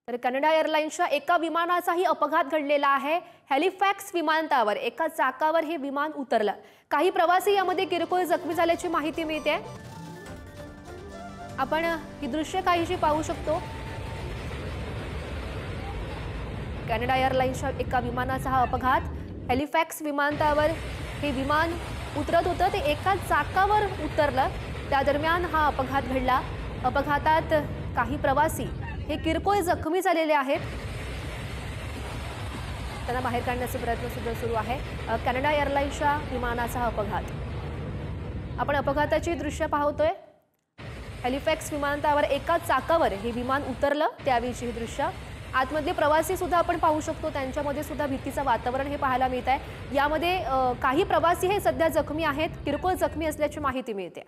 तर कॅनडा एअरलाइन्सच्या एका विमानाचाही अपघात घडलेला आहे। हॅलिफॅक्स विमानतळावर एका चाकावर हे विमान उतरलं। काही प्रवासी यामध्ये किरकोळ जखमी झाल्याची माहिती मिळते। आपण ही दृश्य काहीशी पाहू शकतो। कॅनडा एअरलाइन्सच्या एका विमानाचा हा अपघात। हॅलिफॅक्स विमानतळावर हे विमान उतरत होतं, ते एका चाकावर उतरलं। त्या दरम्यान हा अपघात घडला। अपघातात काही प्रवासी हे किरकोळ जखमी झालेले आहेत। त्यांना बाहेर काढण्याचे प्रयत्न सुद्धा सुरू आहे। कॅनडा एअरलाइन्सच्या विमानाचा हा अपघात। आपण अपघाताची दृश्य पाहतोय। हॅलिफॅक्स विमानतळावर एका चाकावर हे विमान उतरलं, त्यावेळीची ही दृश्य। आतमधले प्रवासी सुद्धा आपण पाहू शकतो, त्यांच्यामध्ये सुद्धा भीतीचं वातावरण हे पाहायला मिळत आहे। यामध्ये काही प्रवासी हे सध्या जखमी आहेत, किरकोळ जखमी असल्याची माहिती मिळते।